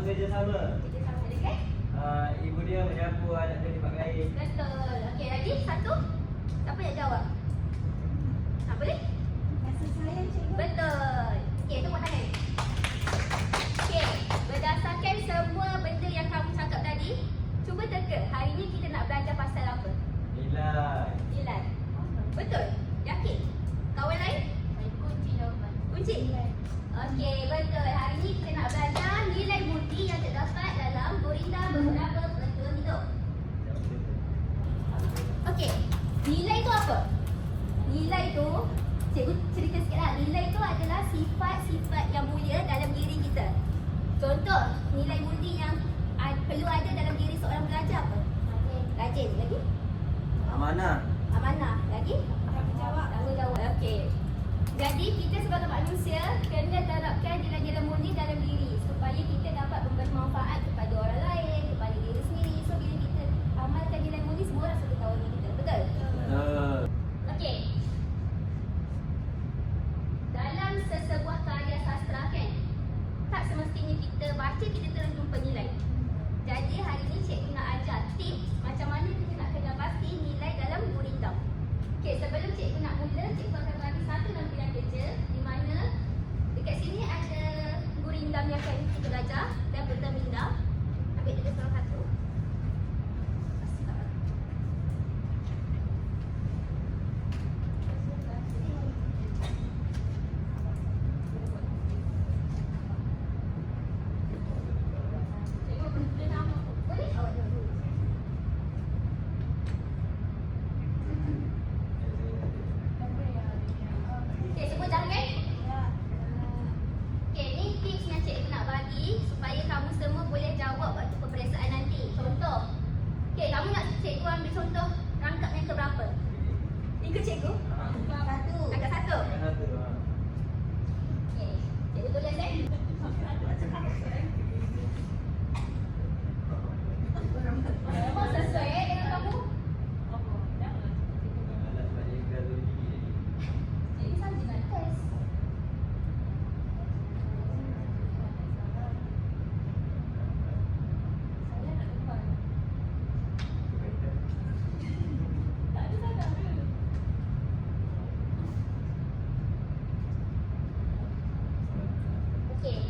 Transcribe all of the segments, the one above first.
Kerjasama. Ibu dia menyapu anak dia dipakai. Betul. Okey, lagi satu. Siapa yang jawab? Boleh? Kasih sayang cikgu. Betul. Okey, tepuk tangan. Okey, berdasarkan semua benda yang kamu cakap tadi, cuba teka, hari ni kita nak belajar pasal apa? Nilai. Nilai. Betul? Yakin? Kawan lain? Kunci jawapan. Kunci? Okey, betul. Hari ni kita nak belajar nilai budi yang terdapat dalam gurita beberapa bentuk hidup. Okey, nilai tu apa? Nilai tu, cikgu cerita sikit lah. Nilai tu adalah sifat-sifat yang mulia dalam diri kita. Contoh, nilai budi yang perlu ada dalam diri seorang pelajar apa? Rajin. Lagi? Amanah. Amanah. Lagi? Tanggungjawab. Tanggungjawab. Okey. Jadi kita sebagai manusia kena terapkan nilai-nilai murni dalam diri supaya kita dapat memberi manfaat kepada orang lain, kepada diri sendiri. So bila kita amalkan nilai murni, semua orang suka kawan kita. Betul? Okey. Dalam sesebuah karya sastra kan, tak semestinya kita baca kita terus jumpa nilai. Jadi hari ni cikgu nak ajar tips macam mana kita nak kena pasti nilai dalam gurindam. Okey, sebelum cikgu nak mula, cikgu akan bagi satu lampiran kerja di mana dekat sini ada gurindam yang akan kita belajar dan bertemindam. Ambil dia salah satu. Okey, semua jangan. Okey, ni tips yang cikgu nak bagi supaya kamu semua boleh jawab waktu peperiksaan nanti. Contoh. Okey, kamu nak cikgu ambil contoh rangkap yang keberapa? Ikut cikgu? Satu. Angkat satu. Satu. Okey, cikgu tulis Semua sesuai dengan kamu? Alah sebab dia gaduh gigi. Cikgu saja nak test. Saya nak tukar. Tak ada salah ke? Okey.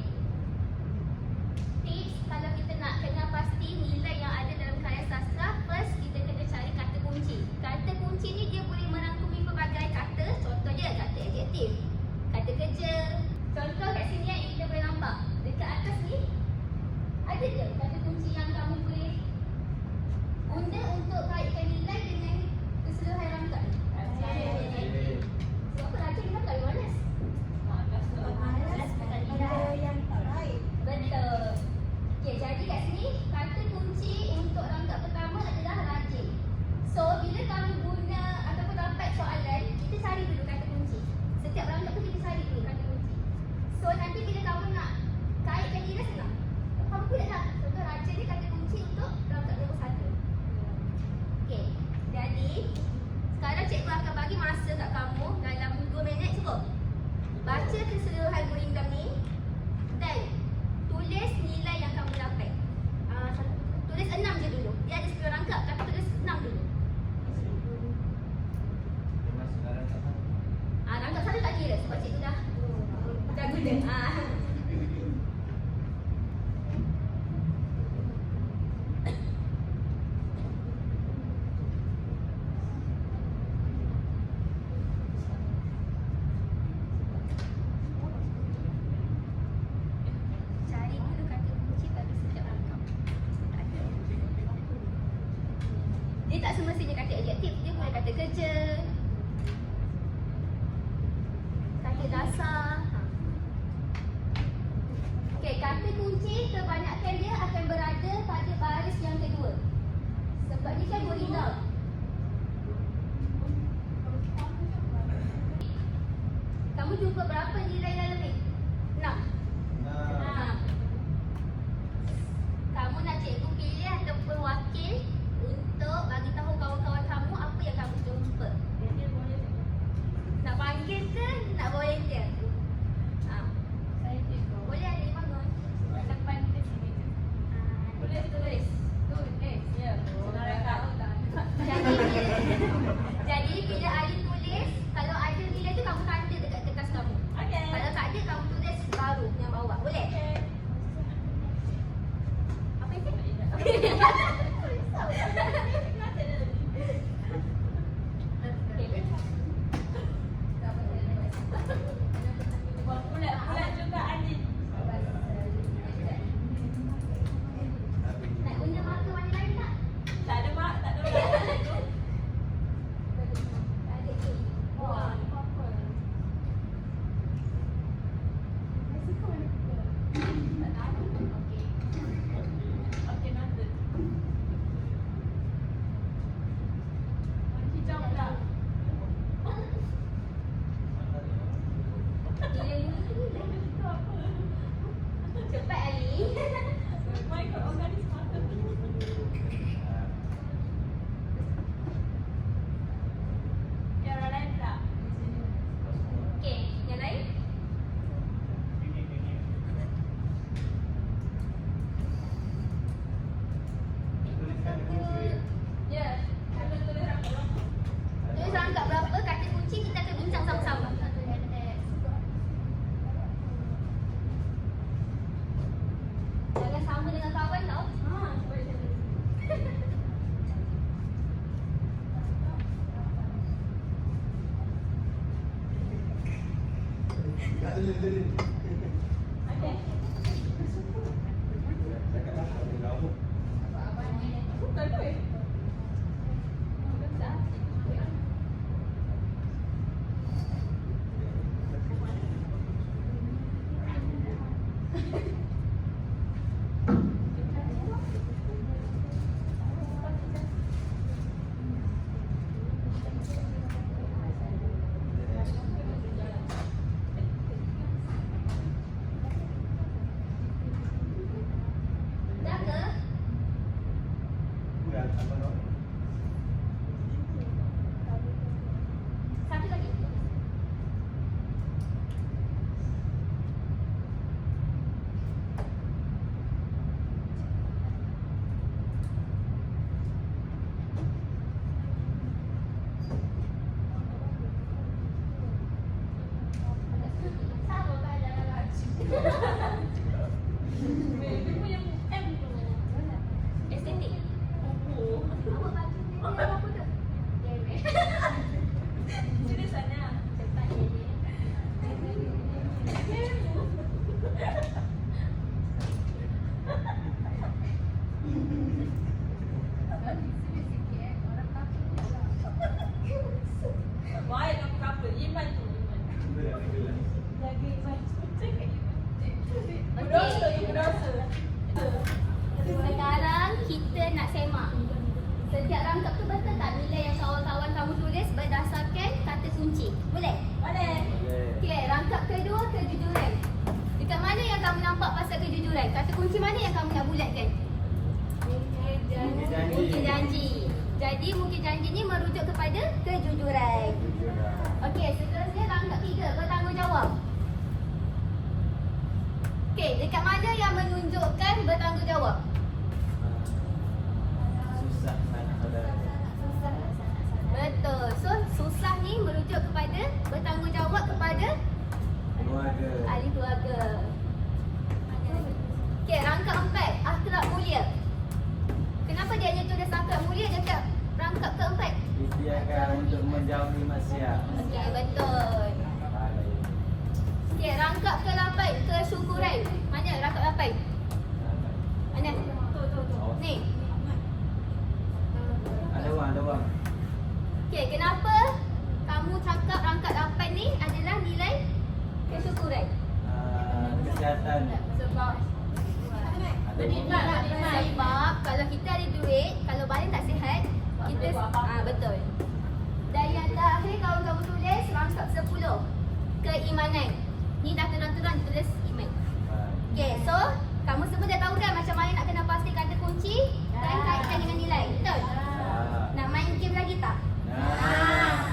kerja, kata dasar. Okey, kata kunci kebanyakan dia akan berada pada baris yang kedua. Sebab ni kan gorila. Kamu jumpa berapa nilai dalam ni? 6. Nah. Kamu nak cikgu pilih ataupun wakil untuk bagi tahu kawan-kawan kamu apa yang kamu jumpa. Nak panggil ke nak volunteer? Saya cikgu. Boleh ada di bangun. Kat depan ke sini je. Tulis. Tulis. Ya. Saudara tahu tak? Jadi bila Ali tulis, kalau ada nilai tu kamu tanda dekat kertas kamu. Okey. Kalau tak ada kamu tulis baru yang bawah. Boleh? Okey. Apa itu? Bulat juga Andi. Nak guna marker warna lain tak? Tak ada mak, tak ada mak. Tak ada ni. Wah, apa? Tak tahu. Okey. Okey, noted. Warna hijau pula. Nilai ni tu nilai. Itu apa? Cepat Ali. Microorganisme apa? Yang orang lain pula. Okey, yang lain? Ya, kalau tulis apa? Tulis rangkap berapa kata kunci kita akan bincang sama-sama. Jangan sama dengan kawan tau. Cuba saya tulis. Okey. Tak ada. Dah ke? Satu lagi. Sama kan dalam raju. Dia punya M tu. Estetik. Oh. Apa baju ni? Apa tu? Sini sana. Cepat jadi. Baik kamu couple. Iman tu. Iman. Jaga Iman. Jaga Iman. Berdosa, berdosa. Sekarang kita nak semak. Setiap rangkap tu betul tak nilai yang kawan-kawan kamu tulis berdasarkan kata kunci? Boleh? Boleh. Okey, rangkap kedua kejujuran. Dekat mana yang kamu nampak pasal kejujuran? Kata kunci mana yang kamu nak bulatkan? Mungkin janji. Jadi mungkin janji ni merujuk kepada kejujuran. Okey, seterusnya rangkap tiga, bertanggungjawab. Okey, dekat mana yang menunjukkan bertanggungjawab? Susah sangat saudara. Betul. So, susah ni merujuk kepada bertanggungjawab kepada Keluarga. ahli keluarga. Okey, rangkap 4, akhlak mulia. Kenapa dia hanya tulis akhlak mulia dekat rangkap keempat? Disediakan untuk menjauhi maksiat. Okey, betul. Okey, rangkap ke-8, kesyukuran. Mana rangkap 8? Mana? Tu. Ni. Ada wang, ada wang. Okey, kenapa Kelihatan. Sebab Sebab kalau kita ada duit, kalau badan tak sihat, kita betul. Dan yang terakhir kawan-kawan tulis rangkap 10. Keimanan. Ni dah terang-terang tulis iman. Okay, so kamu semua dah tahu kan macam mana nak kena pasti kata kunci dan kaitkan dengan nilai. Betul? Nak main game lagi tak?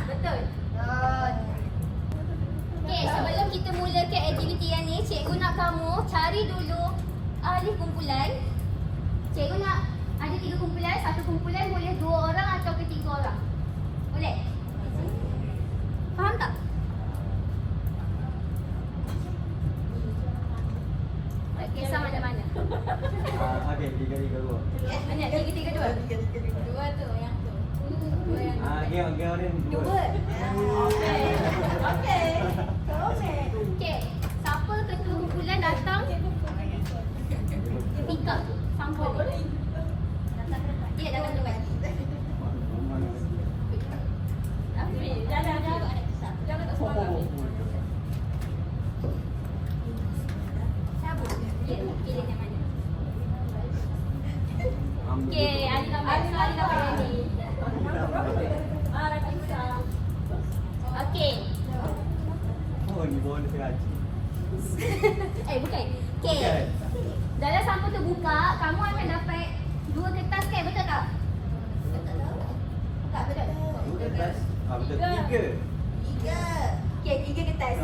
Betul. Okay, sebelum kita mulakan aktiviti yang ni, cikgu nak kamu cari dulu ahli kumpulan. Cikgu nak ada 3 kumpulan, satu kumpulan boleh 2 orang atau ke 3 orang. Boleh? Faham tak? Tak kisah mana-mana. Okey, 3-3-2. Mana? 3-3-2? 2 tu yang tu. 2 yang Game ni 2. Okey. Okay, siapa ketua kumpulan datang pick up sampel ni? Dia datang depan. Jangan tak semangat. Siapa? Dia pilih yang mana? Okay, Ali nombor yang ni. Rakisa. Okay. Oh, ni boleh terhaji. Bukan. Okay. Dalam sampul tu buka, kamu akan dapat 2 kertas kan? Betul tak? Tak betul. 2 kertas. Betul 3. Okay, 3 kertas.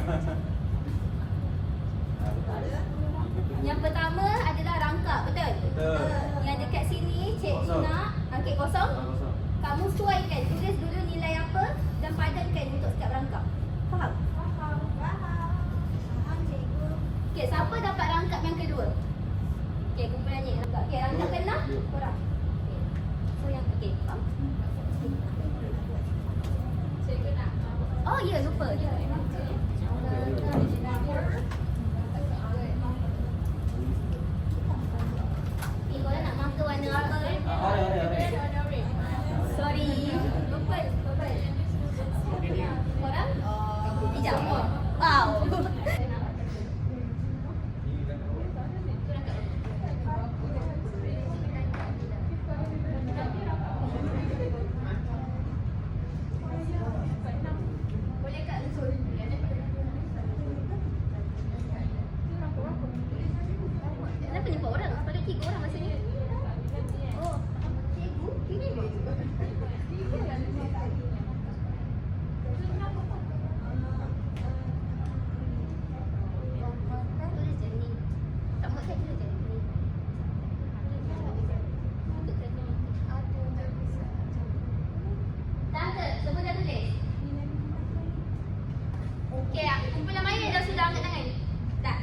Yang pertama adalah rangkap, betul? Betul. Yang dekat sini, cikgu Kosong. nak angkat kosong. Kosong. Kamu sesuaikan, tulis dulu nilai apa dan padankan untuk setiap rangkap. Faham? Okay, siapa dapat rangkap yang kedua? Okay, kumpulan ni rangkap. Okay, rangkap ke 6? Korang. Okay. So yang, okay, faham? Cikgu nak. Oh, ya, lupa. Ya. Okay, korang nak marker warna apa? Sorry. Lupa. Korang? Hijau. Wow. Boleh tak usul? Kenapa ni 4 orang? Pada 3 orang masa ni. Oh, cikgu? Ini tulis je ni. Tak mahu saya tulis je ni. Dah ke? Semua dah tulis? Okey, kumpulan mana yang dah sudah angkat tangan? Dah?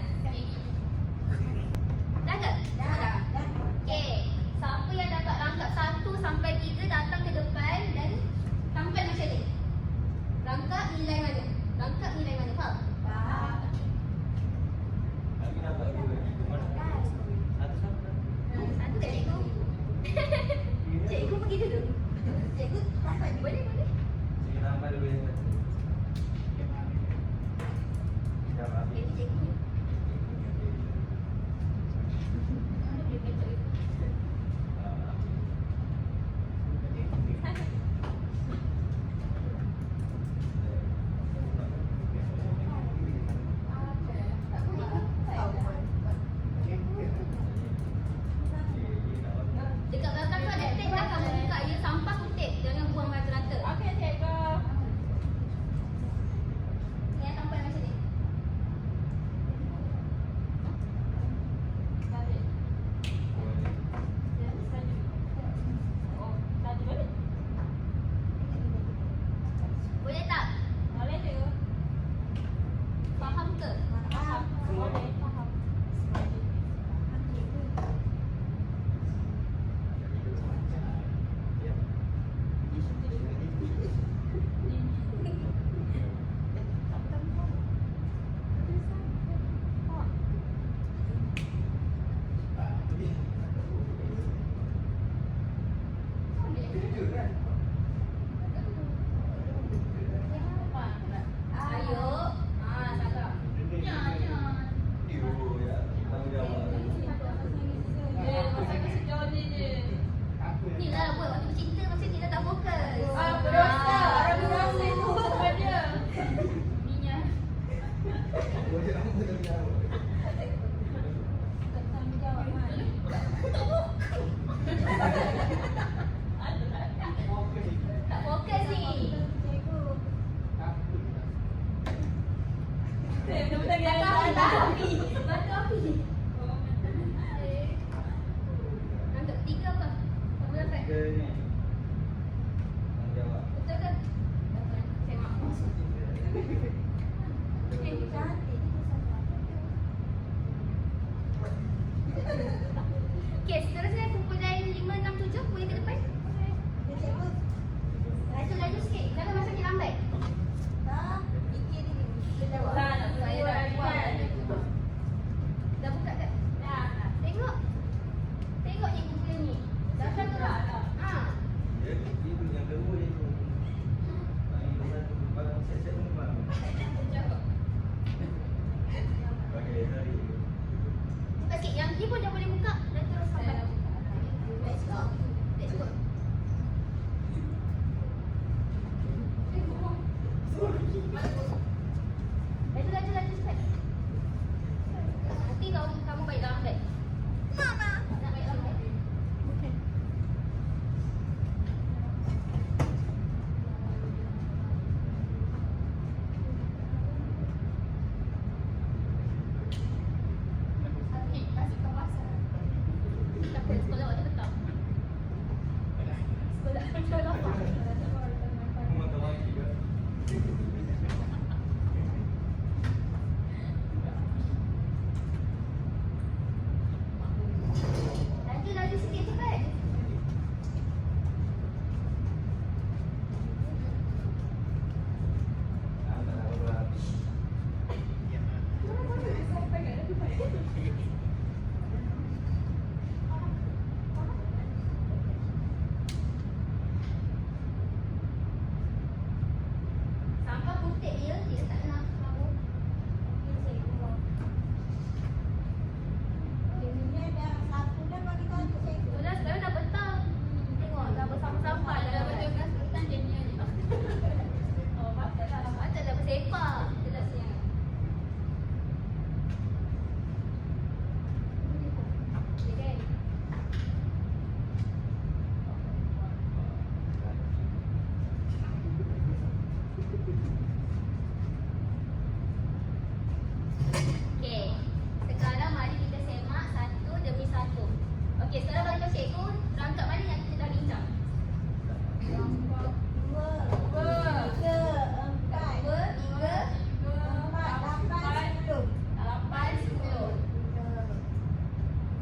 Dah ke? Dah. Okey, siapa yang dapat rangkap 1 sampai 3 datang ke depan dan tampil macam ni. Rangkap nilai mana? Rangkap nilai mana? Faham? Lagi dapat 2. Mana? Satu sama. Satu kat cikgu. Cikgu pergi dulu. Cikgu dapat. Boleh? Saya tambah dulu yang satu. Dah habis. Itu cikgu. Dekat belakang tu ada tape lah, kamu buka je sampah tu tape. Jangan buang rata-rata. Okey, cikgu. Kaki pun dah boleh buka dan terus sampai. Let's go. Let's go. Laju cepat. Nanti kamu baik dalam beg. Mama. Nak baik dalam beg. Okey. Okey, kasih kau pasal. Tak apa, sekolah waktu petang. Sekolah apa? Aku mau tahu juga. Laju sikit cepat. Tak nak berapa. Sampah putih dia, dia tak nak kamu. Sudah sekarang dah petang. Tengok dah bersama-sama dah betul-betul petang jadinya ni. Oh, patut dah bersepak jelasnya. Okay. Okey. Sekarang mari kita semak satu demi satu. Okey, sekarang bagi tahu cikgu rangkap mana yang kita dah bincang. Rangkap 2, 3, 8, 10.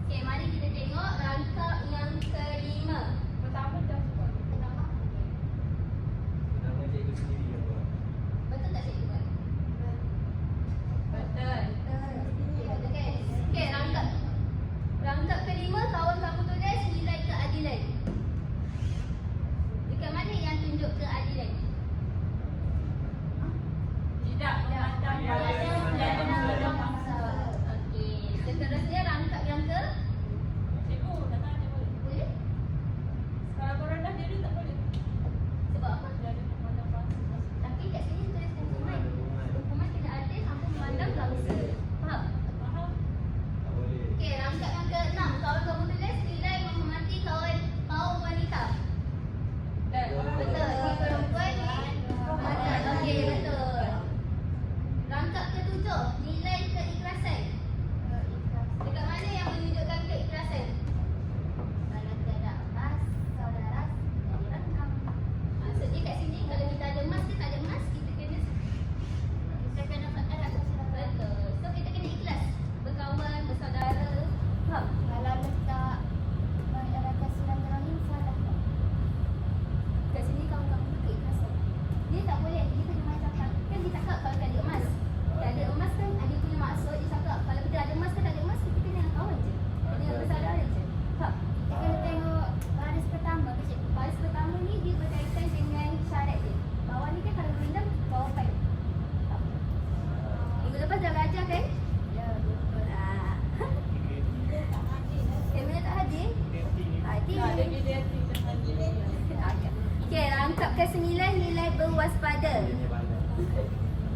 Okey, mari kita tengok rangkap yang kelima. Pertama dah cuba. Nama cikgu sendiri apa? Betul tak cikgu? Betul. Okey, rangkap kelima kawan kamu tulis nilai keadilan. Dekat mana yang tunjuk keadilan? Tidak memandang pada dan masa. Okey, seterusnya rangkap yang ke? Cikgu nak tanya boleh? Boleh? Kalau kau rendah diri tak boleh. Sebab apa? Jadi memandang masa. Tapi kat sini tulis hukuman. Hukuman kena adil tanpa memandang bangsa. Faham? Faham? Tak boleh. Okey, rangkap yang ke-6 kawan kamu tulis nilai menghormati kaum wanita. Betul, ni perempuan ni perempuan. Okey, betul. Rangkap ke-7 nilai keikhlasan. Dekat mana yang menunjukkan keikhlasan? Kalau tiada emas, saudara jadi rangkap. Maksudnya kat sini kalau kita ada emas ke tak ada emas, kita kena ada. Betul. So kita kena ikhlas berkawan, bersaudara. Faham? Kalau letak Raja Silaturahim salah tak? Kat sini kawan-kawan tu keikhlasan. Dia tak boleh, dia kena macamkan. Kan dia cakap kalau tak ada emas. Tak ada emas kan, dia punya maksud dia cakap kalau kita ada emas ke tak ada emas, kita kena dengan kawan je. Kena bersaudara je. Faham? Kita kena tengok baris pertama ke cikgu? Baris pertama ni dia berkaitan dengan syarat dia. Bawah ni kan kalau berendam, bawah pen. Minggu lepas dah belajar kan? Ya, betul. Kamera tak hadir? Hadir. Tak ada GDT dengan GDT. Okey, rangkap ke-9 nilai berwaspada. Dia ni pandai.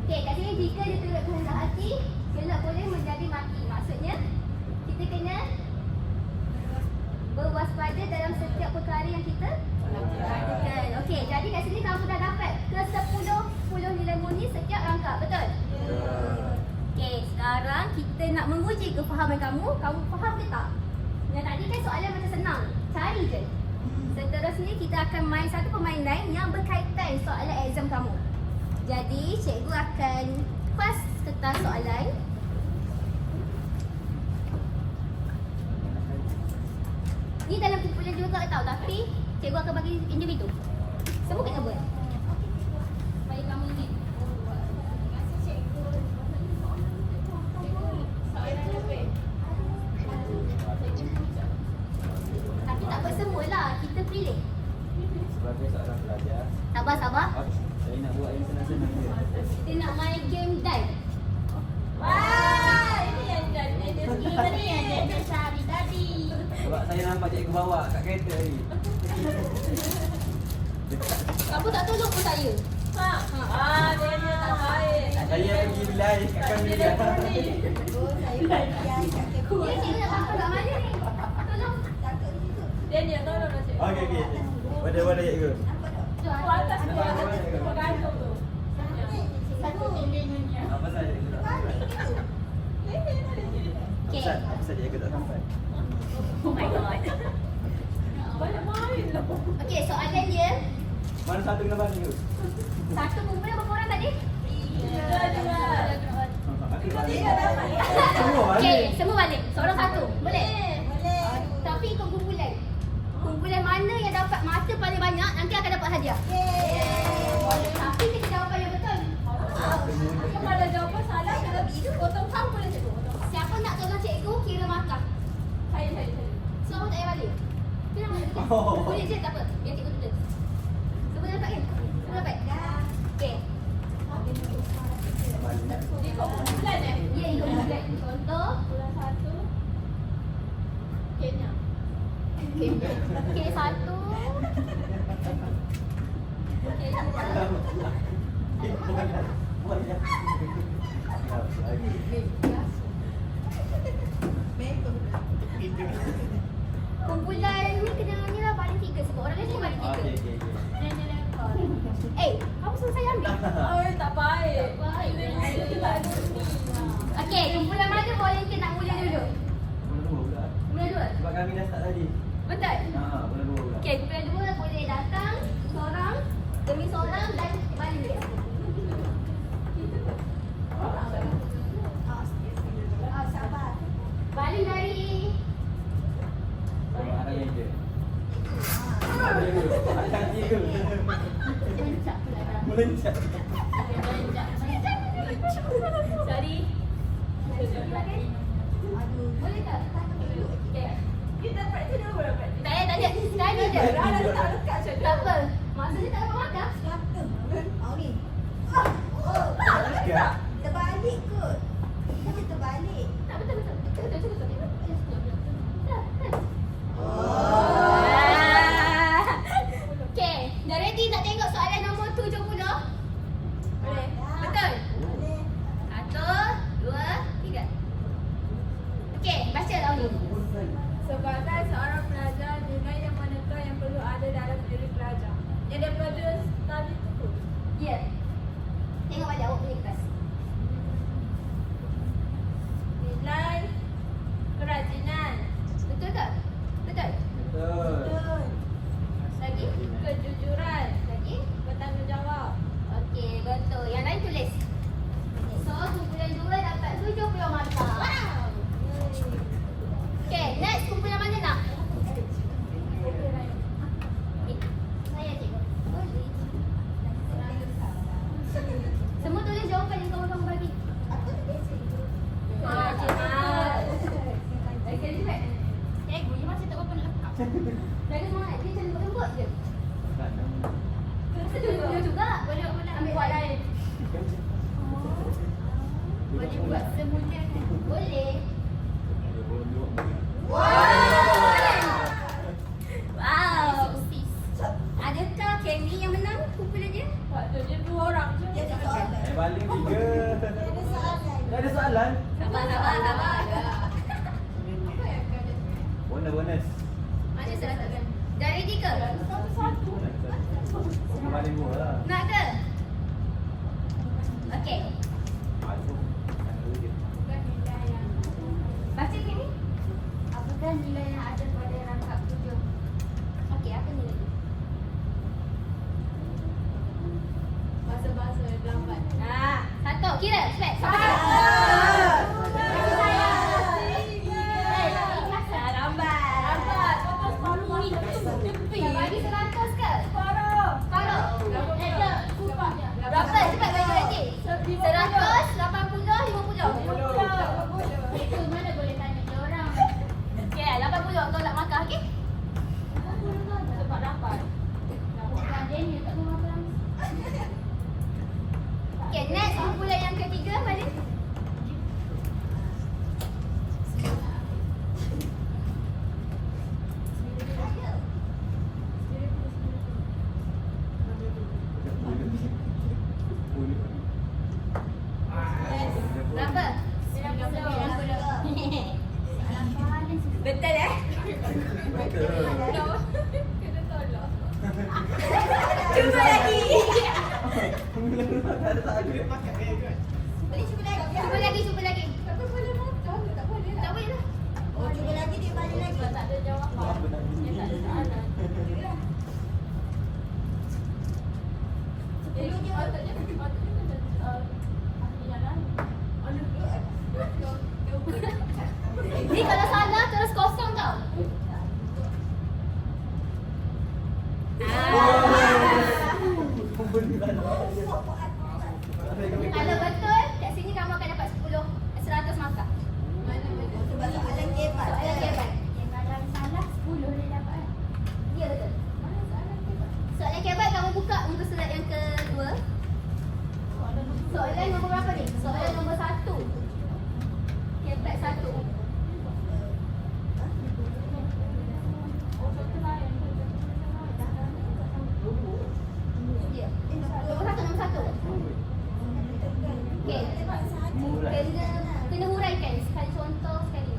Okey, kat sini jika dia turut kehendak hati, gelap boleh menjadi mati. Maksudnya, kita kena berwaspada dalam setiap perkara yang kita lakukan. Okey, jadi kat sini kamu dah dapat ke-10 nilai murni setiap rangkap. Betul? Okey, sekarang kita nak menguji kefahaman kamu. Kamu faham ke tak? Yang tadi kan soalan macam senang. Cari je. Seterusnya kita akan main satu permainan yang berkaitan soalan exam kamu. Jadi, cikgu akan pass kertas soalan. Ni dalam kumpulan juga tak tahu, tapi cikgu akan bagi individu. Semua kena buat. Supaya kamu ingat. Tapi tak buat semualah, kita pilih. Sebagai seorang pelajar, Sabar. saya nak buat yang senang-senang je. Kita nak main game die. Wah, ini yang jadi. Ini yang dia cari. Sebab saya nampak cikgu bawa kat kereta tadi. Kamu tak tolong pun saya. Ha. Dia tak baik. Saya pergi bilai kat kami Dia dia. dah berani. Oh, saya pergi kat kepo. Dia cikgu nak masuk kat mana ni? Tolong. Takut situ. Dia tolong lah cikgu. Okey. Boleh cikgu. Apa tu? Tu Tu atas tu, atas tu bergantung tu. Satu dinding-dindingnya. Apa saja cikgu tak sampai? Balik gitu. Okay. Apa saja cikgu tak sampai? Oh my god. Banyak main lah. Okay, soalan dia. Mana satu kena balik cikgu? Satu kumpulan berapa orang tadi? Tiga dapat. Semua balik. Okay, semua balik. Seorang satu. Boleh? Boleh. Tapi ikut kumpulan. Kumpulan mana yang dapat mata paling banyak, nanti akan dapat hadiah. Yeay. Tapi kita jawapan yang betul. Kalau jawapan salah, kena potong kau boleh cikgu. Siapa nak tolong cikgu, kira markah. Saya. So, aku tak payah balik. Kira markah. Oh. Boleh je, tak apa. Biar cikgu tulis. Semua dapat kan? Semua dapat? Okay. Ikut bulan Ya, ikut kumpulan. Contoh. Bulan 1 Kenya. Okay, satu. Okay, dua. Kumpulan ni kena ni lah paling tiga sebab orang lain cuma paling tiga. Okey. Kamu suruh saya ambil. Oh, tak baik. Okey, kumpulan mana volunteer nak mula dulu? Mula dua? Sebab kami dah start tadi. Betul? Bulan 2 pula. Okey, kumpulan dua boleh datang seorang demi seorang dan balik. Oh, sabar. Balik dari Ada yang je. Ada tiga. Mencap pula dah. Melencak. Sorry. Aduh. Boleh tak? Okey. Kita praktis dulu boleh praktis. Tak payah tanya. Tanya je. Dah letak dekat je. Tak apa. Maksudnya tak dapat makan. Siapa? Oh, ni. Oh, Tiga. terbalik kot. Kita terbalik. Tak betul. Okey, dah ready nak tengok soalan nombor 70? Boleh. Betul? Boleh. 1, 2, 3. Okey, baca lah ni. Sebagai seorang pelajar, nilai yang manakah yang perlu ada dalam diri pelajar? Yang daripada study tu. Ya. Tengok balik awak punya kelas. Nilai kerajinan, Betul tak? Betul? Betul. Betul. Lagi? kejujuran, Lagi? bertanggungjawab. Okey, betul. Yang lain tulis. So, kumpulan 2 dapat 70 markah. Okey, next kumpulan mana nak? Saya cikgu. Boleh. Semua tulis jawapan yang kawan-kawan bagi. Apa tu? Cikgu. Okey, cepat. Cikgu, you masih tak berapa nak lengkap. Jaga semangat. Dia macam lembut je. Dia juga. Boleh ambil buat lain. Boleh buat semuanya kan? Boleh. Wow. Adakah Kenny yang menang kumpulan dia? Patutnya 2 orang je. Dia ada soalan. Baling 3. Dia ada soalan. Dah ada soalan? Sabar. Bonus. Mana salah tak kan? Dah ready ke? Satu-satu. Baling 2 lah. Nak ke? Okey. Baca Kenny. Apakah nilai yang ada pada rangkap 7? Okey, apa nilai tu? Bahasa-bahasa lambat. Satu. Kira. Cepat. Sampai. Lambat. Kau selalu Bagi 100 ke? Separuh. Separuh. Berapa? Cepat bagi lagi. 100, 80, 50. Itu mana boleh tanya dia orang. Okey, 80 tolak markah, okey? Sebab dapat. Bukan Daniel tak mau makan. Okey, next kumpulan yang ketiga, balik. Betul Kenapa? Kena tolong. Cuba lagi. Boleh cuba lagi. Cuba lagi. Tapi boleh makan ke? Tak boleh Tak lah. boleh lah. Oh, cuba lagi dia balik lagi. Sebab tak ada jawapan. Dia tak ada soalan. Patutnya kena ahli yang lain. Ni kalau salah terus kosong tau. Kalau betul, kat sini kamu akan dapat 100 markah. Sebab soalan kebat. Soalan kebat. Kalau salah 10 dia dapat. Ya betul. Mana soalan kita? Soalan kebat kamu buka muka surat yang kedua. Soalan nombor berapa ni? Soalan nombor 1. Kebat 1. Ya. Nombor 1. Okey. Kena huraikan sekali contoh sekali. Ya,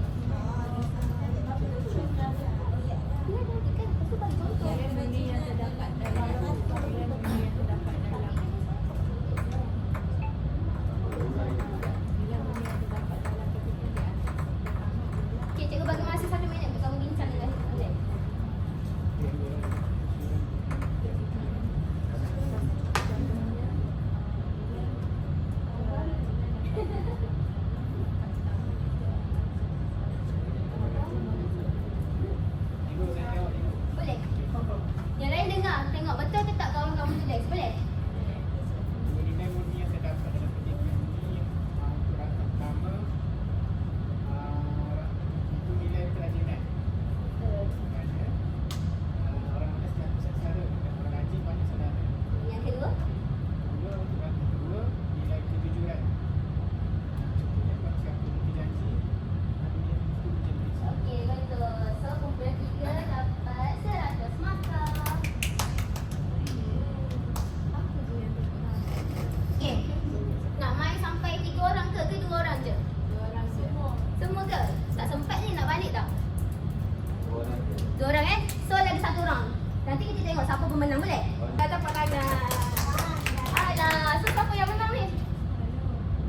kan? Lepas tu bagi contoh. Okey, cikgu bagi masa 1 minit untuk kamu bincang dengan Alex. Boleh? Yang lain dengar, tengok betul ke tak kawan kamu tulis. Boleh? Nilai murni yang saya dapat dalam pendidikan ini untuk rangka pertama itu nilai kerajinan. Kerana orang malas tak bisa cara dan orang rajin banyak saudara. Yang kedua? Kedua, untuk rangka kedua nilai kejujuran. Contohnya kalau siapa mungkin janji ada nilai itu menjadi Okey, betul. So, kumpulan 3 dapat 100 markah. Okey. Nak main sampai 3 orang ke 2 orang je? Orang semua. Semua ke? Tak sempat ni nak balik tak? 2 orang eh? So, lagi 1 orang. Nanti kita tengok siapa pemenang, boleh? Dah dapat kanan. Alah, so siapa yang menang ni?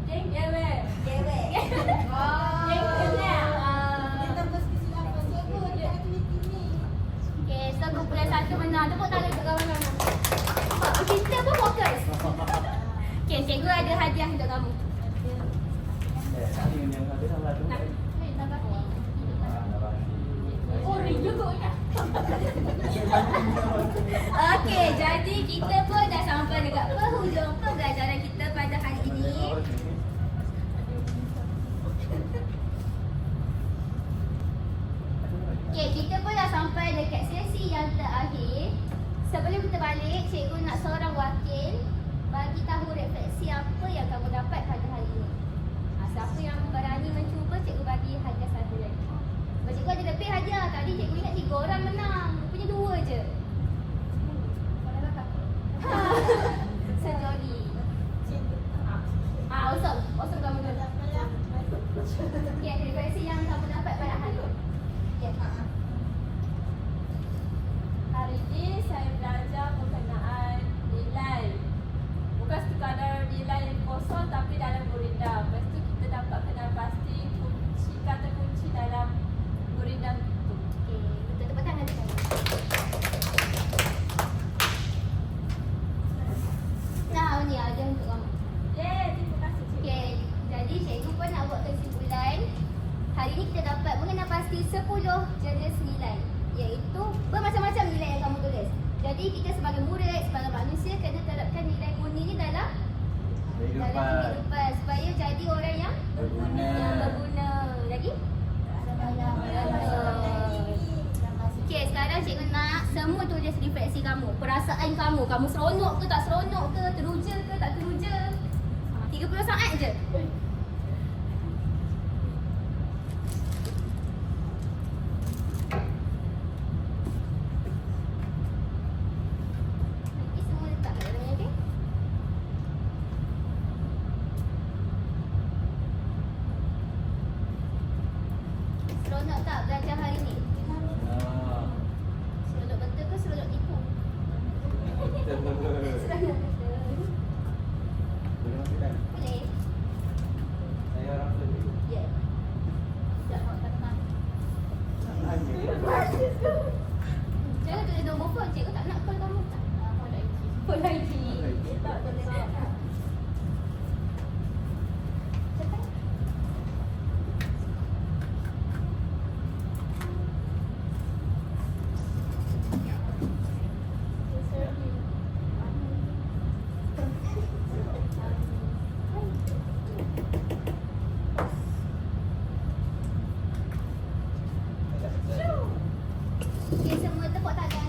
Geng gewek. Cewek. Geng kenal. Kita mesti silapan cikgu dia aktiviti ni. Okey, so kumpulan 1 menang. Tepuk tangan untuk kawan-kawan. Nampak? Kita pun fokus. Okey, cikgu ada hadiah untuk kamu. Nak? Nak bagi? Oh, ring juga ya. Okey, jadi kita pun dah sampai dekat penghujung pembelajaran kita pada hari ini. Okey, kita pun dah sampai dekat sesi yang terakhir. Sebelum kita balik, cikgu nak seorang wakil bagi tahu refleksi apa yang kamu dapat pada hari ini. Siapa yang berani mencuba, cikgu bagi hadiah satu lagi. Sebab cikgu ada lebih hadiah. Tadi cikgu ingat 3 orang menang. Rupanya 2 je. Sejoli. Awesome. Awesome kamu dulu. Okey, refleksi yang kamu dapat pada hari ini. Okey. Hari ini saya belajar berkenaan nilai. Bukan sekadar nilai yang kosong tapi dalam gurindam. Lepas tu kita dapat kenal pasti kunci kata kunci dalam gurindam itu. Okey, betul tepuk tangan dekat. Nah, ni ada untuk kamu. Terima kasih cikgu. Okey, jadi cikgu pun nak buat kesimpulan. Hari ini kita dapat mengenal pasti 10 jenis nilai, iaitu bermacam-macam nilai yang kamu tulis. Jadi kita sebagai murid, sebagai manusia kena terapkan nilai murni ni dalam kehidupan supaya jadi orang yang berguna. Lagi? Okey, sekarang cikgu nak semua tulis refleksi kamu, perasaan kamu. Kamu seronok ke tak seronok ke, teruja ke tak teruja. 30 saat je. Nanti semua letak kat dalam, okey? Seronok tak belajar hari Okay, semua tepuk tangan.